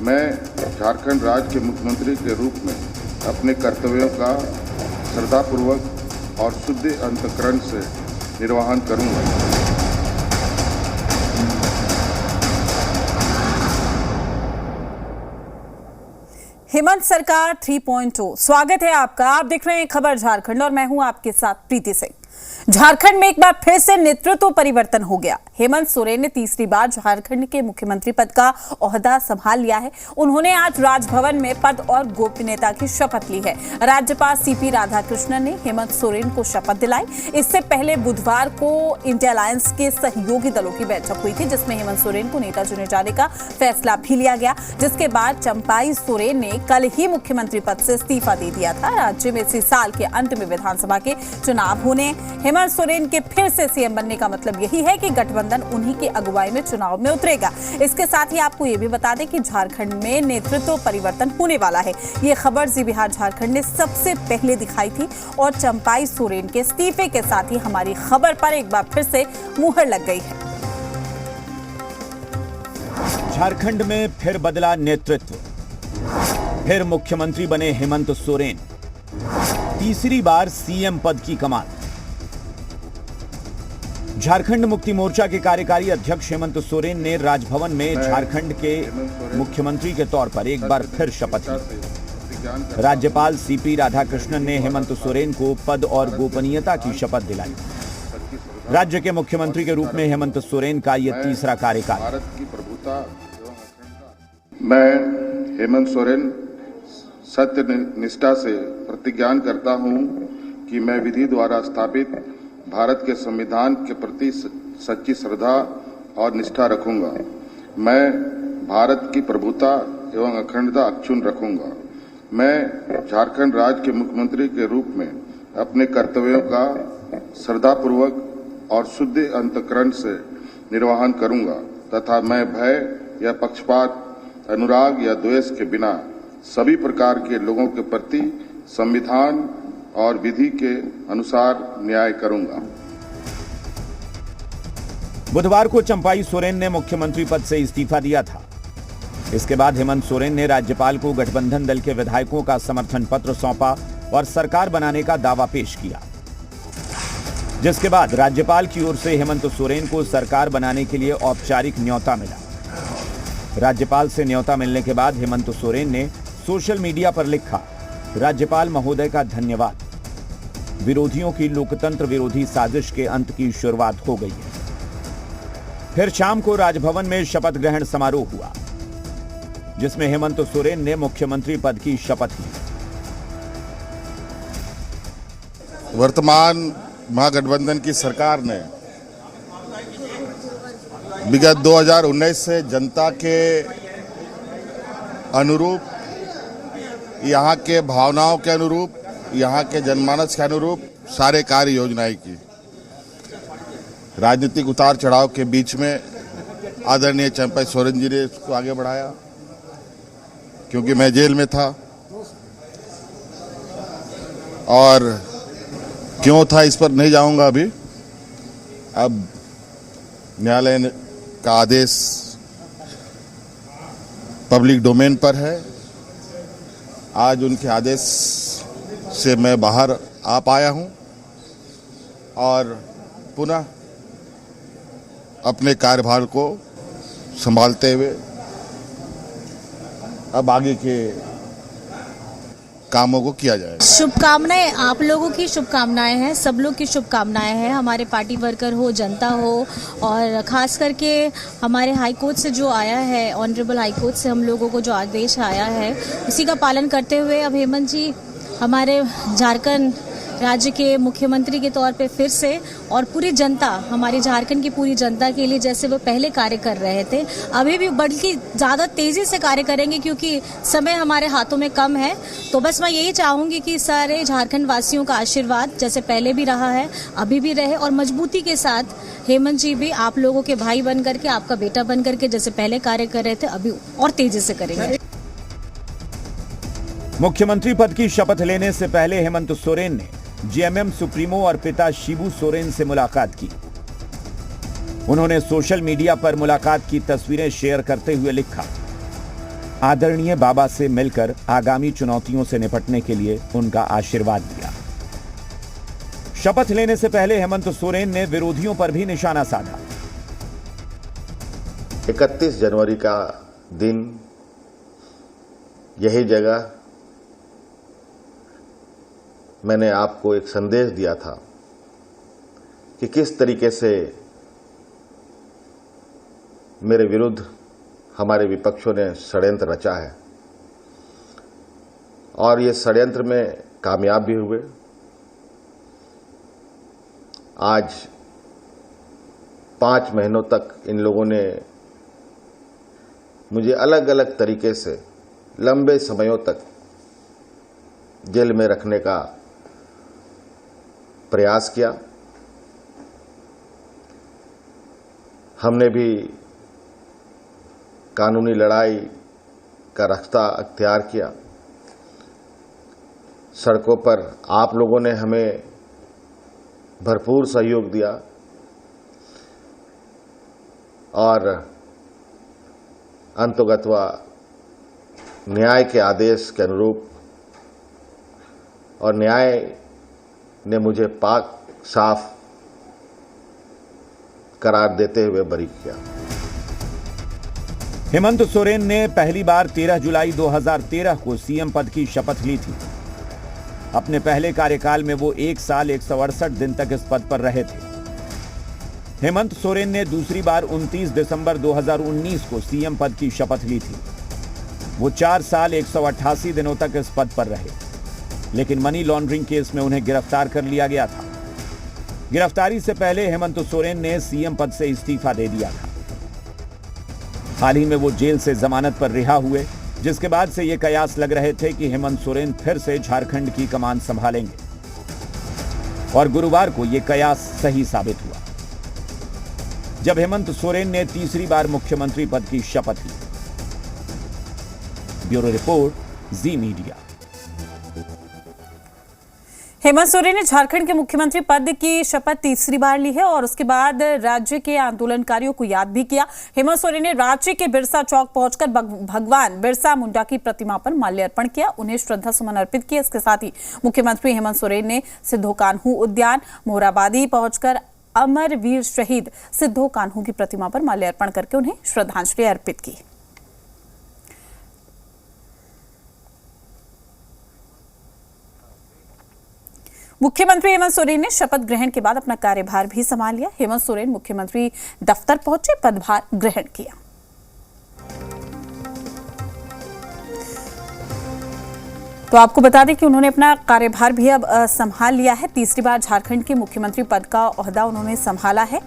मैं झारखंड राज्य के मुख्यमंत्री के रूप में अपने कर्तव्यों का श्रद्धापूर्वक और शुद्ध अंतःकरण से निर्वहन करूंगा। हेमंत सरकार 3.0 स्वागत है आपका। आप देख रहे हैं खबर झारखंड और मैं हूं आपके साथ प्रीति सिंह। झारखंड में एक बार फिर से नेतृत्व परिवर्तन हो गया। हेमंत सोरेन ने तीसरी बार झारखंड के मुख्यमंत्री पद का ओहदा संभाल लिया है। उन्होंने आज राजभवन में पद और गोपनीयता की शपथ ली है। राज्यपाल सीपी राधाकृष्णन ने हेमंत सोरेन को शपथ दिलाई। इससे पहले बुधवार को इंडिया अलायंस के सहयोगी दलों की बैठक हुई थी, जिसमें हेमंत सोरेन को नेता चुने जाने का फैसला भी लिया गया, जिसके बाद चंपाई सोरेन ने कल ही मुख्यमंत्री पद से इस्तीफा दे दिया था। राज्य में इसी साल के अंत में विधानसभा के चुनाव होने, हेमंत सोरेन के फिर से सीएम बनने का मतलब यही है कि गठबंधन उन्हीं की अगुवाई में चुनाव में उतरेगा। इसके साथ ही आपको यह भी बता दें कि झारखंड में नेतृत्व परिवर्तन होने वाला है। ये खबर जी बिहार झारखंड ने सबसे पहले दिखाई थी और चंपाई सोरेन के इस्तीफे के साथ ही हमारी खबर पर एक बार फिर से मुहर लग गई है। झारखंड में फिर बदला नेतृत्व, फिर मुख्यमंत्री बने हेमंत सोरेन, तीसरी बार सीएम पद की कमान। झारखंड मुक्ति मोर्चा के कार्यकारी अध्यक्ष हेमंत सोरेन ने राजभवन में झारखंड के मुख्यमंत्री के तौर पर एक बार फिर शपथ ली। राज्यपाल सीपी राधाकृष्णन ने हेमंत सोरेन को पद और गोपनीयता की शपथ दिलाई। राज्य के मुख्यमंत्री के रूप में हेमंत सोरेन का यह तीसरा कार्यकाल। मैं हेमंत सोरेन सत्य निष्ठा से प्रतिज्ञान करता हूं कि मैं विधि द्वारा स्थापित भारत के संविधान के प्रति सच्ची श्रद्धा और निष्ठा रखूंगा। मैं भारत की प्रभुता एवं अखंडता अक्षुण्ण रखूंगा। मैं झारखंड राज्य के मुख्यमंत्री के रूप में अपने कर्तव्यों का श्रद्धापूर्वक और शुद्ध अंतःकरण से निर्वहन करूंगा तथा मैं भय या पक्षपात, अनुराग या द्वेष के बिना सभी प्रकार के लोगों के प्रति संविधान और विधि के अनुसार न्याय करूंगा। बुधवार को चंपाई सोरेन ने मुख्यमंत्री पद से इस्तीफा दिया था। इसके बाद हेमंत सोरेन ने राज्यपाल को गठबंधन दल के विधायकों का समर्थन पत्र सौंपा और सरकार बनाने का दावा पेश किया, जिसके बाद राज्यपाल की ओर से हेमंत सोरेन को सरकार बनाने के लिए औपचारिक न्योता मिला। राज्यपाल से न्योता मिलने के बाद हेमंत सोरेन ने सोशल मीडिया पर लिखा, राज्यपाल महोदय का धन्यवाद। विरोधियों की लोकतंत्र विरोधी साजिश के अंत की शुरुआत हो गई है। फिर शाम को राजभवन में शपथ ग्रहण समारोह हुआ, जिसमें हेमंत सोरेन ने मुख्यमंत्री पद की शपथ ली। वर्तमान महागठबंधन की सरकार ने विगत 2019 से जनता के अनुरूप, यहाँ के भावनाओं के अनुरूप, यहाँ के जनमानस के अनुरूप सारे कार्य योजनाएं की। राजनीतिक उतार चढ़ाव के बीच में आदरणीय चंपाई सोरेन जी ने इसको आगे बढ़ाया, क्योंकि मैं जेल में था और क्यों था इस पर नहीं जाऊंगा अभी। अब न्यायालय का आदेश पब्लिक डोमेन पर है। आज उनके आदेश से मैं बाहर आ पाया हूं और पुनः अपने कार्यभार को संभालते हुए अब आगे के कामों को किया जाए। शुभकामनाएं, आप लोगों की शुभकामनाएं हैं, सब लोग की शुभकामनाएं हैं। हमारे पार्टी वर्कर हो, जनता हो, और खास करके हमारे हाई कोर्ट से जो आया है, ऑनरेबल हाई कोर्ट से हम लोगों को जो आदेश आया है, उसी का पालन करते हुए अब हेमंत जी हमारे झारखंड राज्य के मुख्यमंत्री के तौर पे फिर से, और पूरी जनता, हमारी झारखंड की पूरी जनता के लिए जैसे वो पहले कार्य कर रहे थे, अभी भी बल्कि ज़्यादा तेज़ी से कार्य करेंगे, क्योंकि समय हमारे हाथों में कम है। तो बस मैं यही चाहूँगी कि सारे झारखंड वासियों का आशीर्वाद जैसे पहले भी रहा है, अभी भी रहे, और मजबूती के साथ हेमंत जी भी आप लोगों के भाई बन करके, आपका बेटा बन करके जैसे पहले कार्य कर रहे थे, अभी और तेज़ी से करेंगे। मुख्यमंत्री पद की शपथ लेने से पहले हेमंत सोरेन ने जेएमएम सुप्रीमो और पिता शिबू सोरेन से मुलाकात की। उन्होंने सोशल मीडिया पर मुलाकात की तस्वीरें शेयर करते हुए लिखा, आदरणीय बाबा से मिलकर आगामी चुनौतियों से निपटने के लिए उनका आशीर्वाद दिया। शपथ लेने से पहले हेमंत सोरेन ने विरोधियों पर भी निशाना साधा। 31 जनवरी का दिन, यही जगह मैंने आपको एक संदेश दिया था कि किस तरीके से मेरे विरुद्ध हमारे विपक्षों ने षड्यंत्र रचा है और ये षड्यंत्र में कामयाब भी हुए। आज 5 महीनों तक इन लोगों ने मुझे अलग अलग तरीके से लंबे समयों तक जेल में रखने का प्रयास किया। हमने भी कानूनी लड़ाई का रास्ता अख्तियार किया। सड़कों पर आप लोगों ने हमें भरपूर सहयोग दिया और अंततोगत्वा न्याय के आदेश के अनुरूप और न्याय ने मुझे पाक साफ करार देते हुए बरी किया। हेमंत सोरेन ने पहली बार 13 जुलाई 2013 को सीएम पद की शपथ ली थी। अपने पहले कार्यकाल में वो 1 साल 168 दिन तक इस पद पर रहे थे। हेमंत सोरेन ने दूसरी बार 29 दिसंबर 2019 को सीएम पद की शपथ ली थी। वो 4 साल 188 दिनों तक इस पद पर रहे, लेकिन मनी लॉन्ड्रिंग केस में उन्हें गिरफ्तार कर लिया गया था। गिरफ्तारी से पहले हेमंत सोरेन ने सीएम पद से इस्तीफा दे दिया था। हाल ही में वो जेल से जमानत पर रिहा हुए, जिसके बाद से ये कयास लग रहे थे कि हेमंत सोरेन फिर से झारखंड की कमान संभालेंगे और गुरुवार को ये कयास सही साबित हुआ जब हेमंत सोरेन ने तीसरी बार मुख्यमंत्री पद की शपथ ली। ब्यूरो रिपोर्ट, जी मीडिया। हेमंत सोरेन ने झारखंड के मुख्यमंत्री पद की शपथ तीसरी बार ली है और उसके बाद राज्य के आंदोलनकारियों को याद भी किया। हेमंत सोरेन ने राज्य के बिरसा चौक पहुंचकर भगवान बिरसा मुंडा की प्रतिमा पर माल्यार्पण किया, उन्हें श्रद्धा सुमन अर्पित किए। इसके साथ ही मुख्यमंत्री हेमंत सोरेन ने सिद्धो कान्हू उद्यान मोराबादी पहुंचकर अमर वीर शहीद सिद्धो कान्हू की प्रतिमा पर माल्यार्पण करके उन्हें श्रद्धांजलि अर्पित की। मुख्यमंत्री हेमंत सोरेन ने शपथ ग्रहण के बाद अपना कार्यभार भी संभाल लिया। हेमंत सोरेन मुख्यमंत्री दफ्तर पहुंचे, पदभार ग्रहण किया। तो आपको बता दें कि उन्होंने अपना कार्यभार भी अब संभाल लिया है। तीसरी बार झारखंड के मुख्यमंत्री पद का ओहदा उन्होंने संभाला है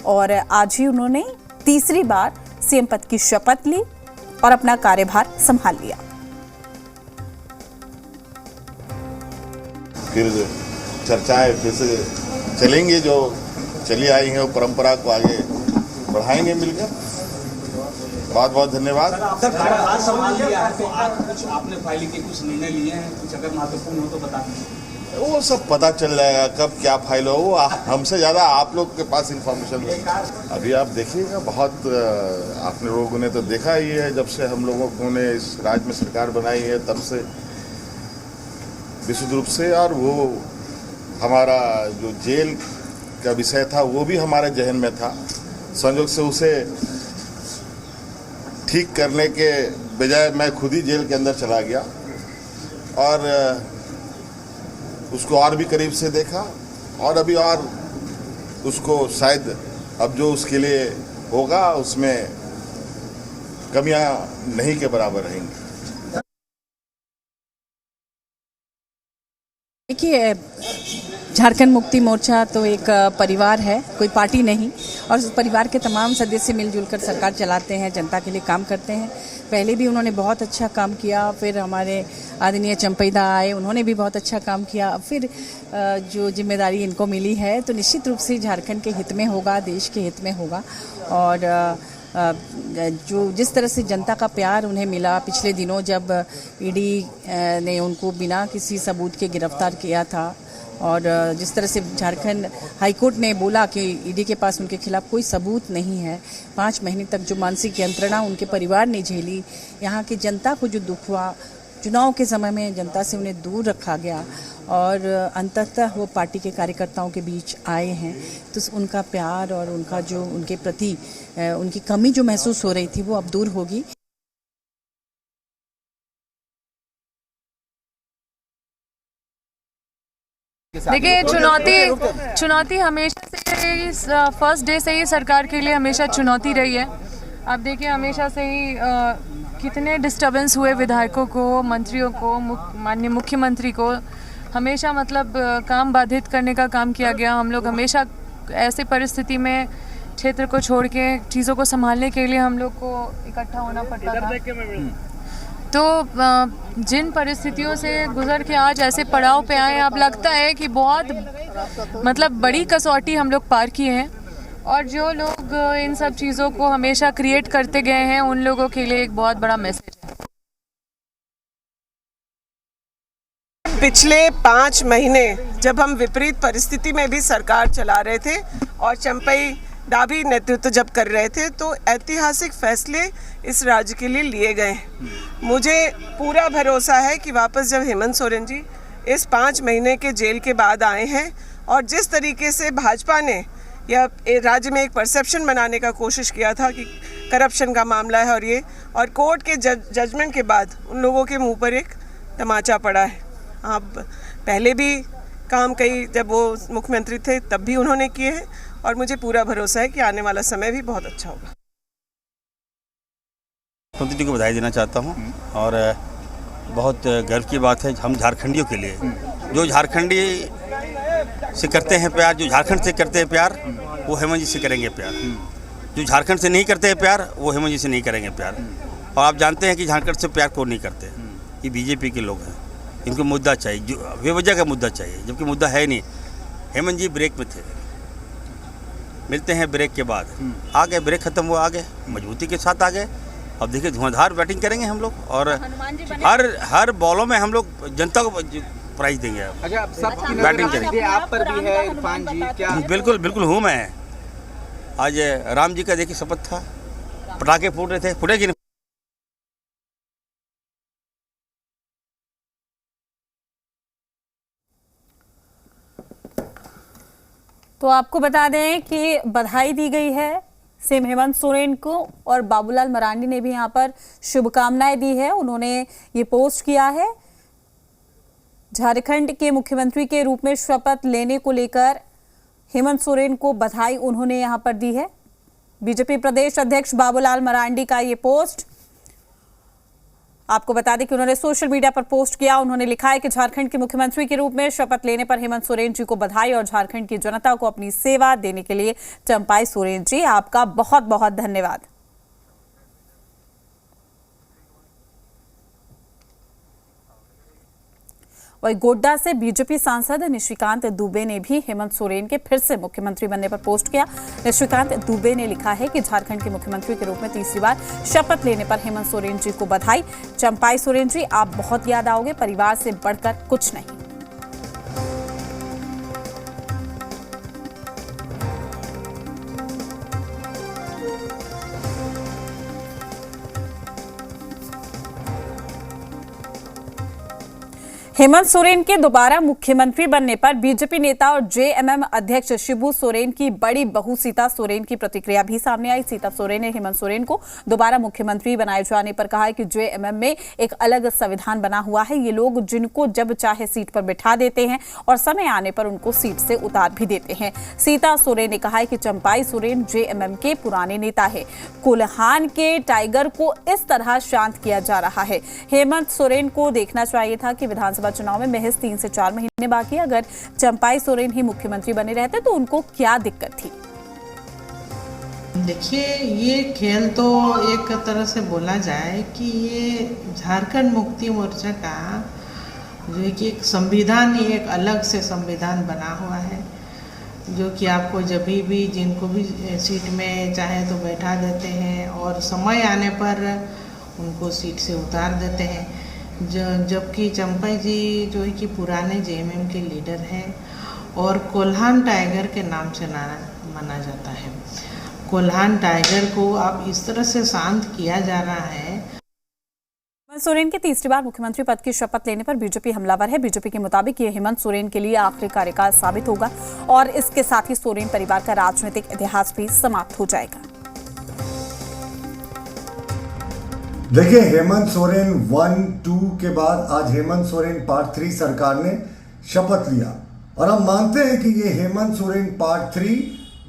और आज ही उन्होंने तीसरी बार सीएम पद की शपथ ली और अपना कार्यभार संभाल लिया। फिर चर्चाएं फिर से चलेंगे, जो चली आई हैं वो परंपरा को आगे बढ़ाएंगे मिलकर। बहुत बहुत धन्यवाद। सर, कार्यभार संभाल लिया है तो आप कुछ आपने फाइलिंग के कुछ निर्णय लिए हैं, कुछ अगर महत्वपूर्ण हो तो बता दीजिए। वो सब पता चल जाएगा कब क्या फाइल हो, वो हमसे ज्यादा आप लोग के पास इंफॉर्मेशन है। अभी आप देखिएगा, बहुत आपने लोगों ने तो देखा ही है, जब से हम लोगों ने इस राज्य में सरकार बनाई है तब से विशुद्ध रूप से, और वो हमारा जो जेल का विषय था वो भी हमारे जहन में था। संयोग से उसे ठीक करने के बजाय मैं खुद ही जेल के अंदर चला गया और उसको और भी करीब से देखा और अभी और उसको शायद अब जो उसके लिए होगा उसमें कमियां नहीं के बराबर रहेंगी। देखिए, झारखंड मुक्ति मोर्चा तो एक परिवार है, कोई पार्टी नहीं, और उस परिवार के तमाम सदस्य मिलजुल कर सरकार चलाते हैं, जनता के लिए काम करते हैं। पहले भी उन्होंने बहुत अच्छा काम किया, फिर हमारे आदरणीय चंपैदा आए, उन्होंने भी बहुत अच्छा काम किया। फिर जो जिम्मेदारी इनको मिली है तो निश्चित रूप से झारखंड के हित में होगा, देश के हित में होगा। और जो जिस तरह से जनता का प्यार उन्हें मिला पिछले दिनों जब ईडी ने उनको बिना किसी सबूत के गिरफ्तार किया था, और जिस तरह से झारखंड हाईकोर्ट ने बोला कि ईडी के पास उनके खिलाफ कोई सबूत नहीं है, 5 महीने तक जो मानसिक यंत्रणा उनके परिवार ने झेली, यहाँ की जनता को जो दुख हुआ, चुनाव के समय में जनता से उन्हें दूर रखा गया और अंततः वो पार्टी के कार्यकर्ताओं के बीच आए हैं, तो उनका प्यार और उनका जो उनके प्रति उनकी कमी जो महसूस हो रही थी वो अब दूर होगी। देखिए, चुनौती हमेशा से फर्स्ट डे से ही सरकार के लिए हमेशा चुनौती रही है। आप देखिए, हमेशा से ही कितने डिस्टर्बेंस हुए विधायकों को, मंत्रियों को, माननीय मुख्यमंत्री को हमेशा मतलब काम बाधित करने का काम किया गया। हम लोग हमेशा ऐसे परिस्थिति में क्षेत्र को छोड़ के चीज़ों को संभालने के लिए हम लोग को इकट्ठा होना पड़ता था। तो जिन परिस्थितियों से गुजर के आज ऐसे पड़ाव पे आए, अब लगता है कि बहुत मतलब बड़ी कसौटी हम लोग पार किए हैं और जो लोग इन सब चीज़ों को हमेशा क्रिएट करते गए हैं उन लोगों के लिए एक बहुत बड़ा मैसेज है। पिछले 5 महीने जब हम विपरीत परिस्थिति में भी सरकार चला रहे थे और चंपई डाभी नेतृत्व जब कर रहे थे, तो ऐतिहासिक फैसले इस राज्य के लिए लिए गए। मुझे पूरा भरोसा है कि वापस जब हेमंत सोरेन जी इस 5 महीने के जेल के बाद आए हैं और जिस तरीके से भाजपा ने या राज्य में एक परसेप्शन बनाने का कोशिश किया था कि करप्शन का मामला है और कोर्ट के जजमेंट के बाद उन लोगों के मुंह पर एक तमाचा पड़ा है। आप पहले भी काम कई जब वो मुख्यमंत्री थे तब भी उन्होंने किए हैं और मुझे पूरा भरोसा है कि आने वाला समय भी बहुत अच्छा होगा। मुख्यमंत्री जी को बधाई देना चाहता हूं और बहुत गर्व की बात है हम झारखंडियों के लिए, जो झारखंडी से करते हैं प्यार, जो झारखंड से करते हैं प्यार, वो हेमंत जी से करेंगे प्यार। जो झारखंड से नहीं करते हैं प्यार, वो हेमंत जी से नहीं करेंगे प्यार। और आप जानते हैं कि झारखंड से प्यार कौन नहीं करते, ये बीजेपी के लोग हैं। इनको मुद्दा चाहिए, जो बेवजह का मुद्दा चाहिए, जबकि मुद्दा है नहीं। हेमंत जी ब्रेक में थे, मिलते हैं ब्रेक के बाद, आ गए, ब्रेक खत्म हुआ, आ गए, मजबूती के साथ आ गए। अब देखिए धुआंधार बैटिंग करेंगे हम लोग और हर बॉलों में हम लोग जनता को प्राइज देंगे। अच्छा, सब बैटिंग करेंगे। आप पर भी है इरफान जी क्या? बिल्कुल बिल्कुल हूँ मैं। आज राम जी का देखिए शपथ था, पटाखे फूट रहे थे, फूटेगी नहीं। तो आपको बता दें कि बधाई दी गई है सीएम हेमंत सोरेन को और बाबूलाल मरांडी ने भी यहां पर शुभकामनाएं दी है। उन्होंने ये पोस्ट किया है, झारखंड के मुख्यमंत्री के रूप में शपथ लेने को लेकर हेमंत सोरेन को बधाई उन्होंने यहां पर दी है। बीजेपी प्रदेश अध्यक्ष बाबूलाल मरांडी का ये पोस्ट, आपको बता दें कि उन्होंने सोशल मीडिया पर पोस्ट किया। उन्होंने लिखा है कि झारखंड के मुख्यमंत्री के रूप में शपथ लेने पर हेमंत सोरेन जी को बधाई और झारखंड की जनता को अपनी सेवा देने के लिए चंपाई सोरेन जी आपका बहुत बहुत धन्यवाद। वही गोड्डा से बीजेपी सांसद निशिकांत दुबे ने भी हेमंत सोरेन के फिर से मुख्यमंत्री बनने पर पोस्ट किया। निशिकांत दुबे ने लिखा है कि झारखंड के मुख्यमंत्री के रूप में तीसरी बार शपथ लेने पर हेमंत सोरेन जी को बधाई। चंपाई सोरेन जी आप बहुत याद आओगे, परिवार से बढ़कर कुछ नहीं। हेमंत सोरेन के दोबारा मुख्यमंत्री बनने पर बीजेपी नेता और जेएमएम अध्यक्ष शिबू सोरेन की बड़ी बहू सीता सोरेन की प्रतिक्रिया भी सामने आई। सीता सोरेन ने हेमंत सोरेन को दोबारा मुख्यमंत्री बनाए जाने पर कहा है कि जेएमएम में एक अलग संविधान बना हुआ है। ये लोग जिनको जब चाहे सीट पर बिठा देते हैं और समय आने पर उनको सीट से उतार भी देते हैं। सीता सोरेन ने कहा है कि चंपाई सोरेन जेएमएम के पुराने नेता है। कोल्हान के टाइगर को इस तरह शांत किया जा रहा है। हेमंत सोरेन को देखना चाहिए था कि विधानसभा चुनाव में महज 3 से 4 महीने बाकी, अगर चंपाई सोरेन ही मुख्यमंत्री बने रहते तो उनको क्या दिक्कत थी। देखिए, ये खेल तो एक तरह से बोला जाए कि ये झारखंड मुक्ति मोर्चा का जो है कि एक संविधान ही एक अलग से संविधान बना हुआ है, जो कि आपको जब भी जिनको भी सीट में चाहे तो बैठा देते हैं और समय आने पर उनको सीट से उतार देते हैं। जबकि चंपाई जी जो है कि पुराने जेएमएम के लीडर हैं और कोल्हान टाइगर के नाम से माना जाता है। कोल्हान टाइगर को अब इस तरह से शांत किया जा रहा है। हेमंत सोरेन के तीसरी बार मुख्यमंत्री पद की शपथ लेने पर बीजेपी हमलावर है। बीजेपी के मुताबिक ये हेमंत सोरेन के लिए आखिरी कार्यकाल साबित होगा और इसके साथ ही सोरेन परिवार का राजनीतिक इतिहास भी समाप्त हो जाएगा। देखिए, हेमंत सोरेन 1-2 के बाद आज हेमंत सोरेन पार्ट 3 सरकार ने शपथ लिया और हम मानते हैं कि ये Hemant Soren part 3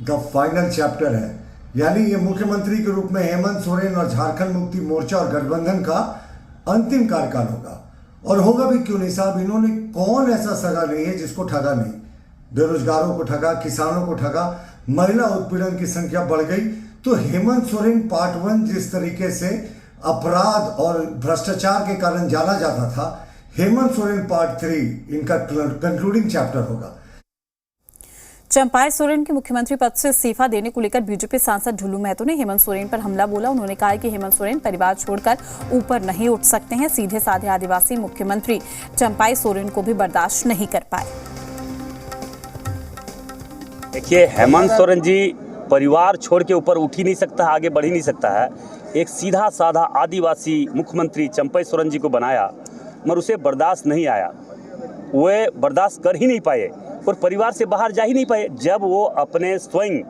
the final chapter है, यानी ये मुख्यमंत्री के रूप में हेमंत सोरेन और झारखंड मुक्ति मोर्चा और गठबंधन का अंतिम कार्यकाल होगा। और होगा भी क्यों नहीं साहब, इन्होंने कौन ऐसा सगा नहीं है जिसको ठगा नहीं। बेरोजगारों को ठगा, किसानों को ठगा, महिला उत्पीड़न की संख्या बढ़ गई। तो हेमंत सोरेन पार्ट 1 जिस तरीके से अपराध और भ्रष्टाचार के कारण जाना जाता था, हेमंत सोरेन पार्ट 3 इनका कंक्लूडिंग चैप्टर होगा। चंपाई सोरेन के मुख्यमंत्री पद से इस्तीफा देने को लेकर बीजेपी सांसद ढुल्लू महतो ने हेमंत सोरेन पर हमला बोला। उन्होंने कहा कि हेमंत सोरेन परिवार छोड़कर ऊपर नहीं उठ सकते हैं। सीधे साधे आदिवासी मुख्यमंत्री चंपाई सोरेन को भी बर्दाश्त नहीं कर पाए। देखिए, हेमंत सोरेन जी परिवार छोड़ के ऊपर उठ ही नहीं सकता है, आगे बढ़ ही नहीं सकता है। एक सीधा साधा आदिवासी मुख्यमंत्री चंपाई सोरेन जी को बनाया, मगर उसे बर्दाश्त नहीं आया। वे बर्दाश्त कर ही नहीं पाए और परिवार से बाहर जा ही नहीं पाए। जब वो अपने स्वयं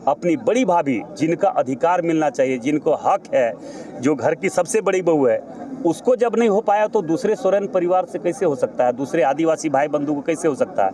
अपनी बड़ी भाभी, जिनका अधिकार मिलना चाहिए, जिनको हक है, जो घर की सबसे बड़ी बहू है, उसको जब नहीं हो पाया तो दूसरे सोरेन परिवार से कैसे हो सकता है, दूसरे आदिवासी भाई बंधु को कैसे हो सकता है।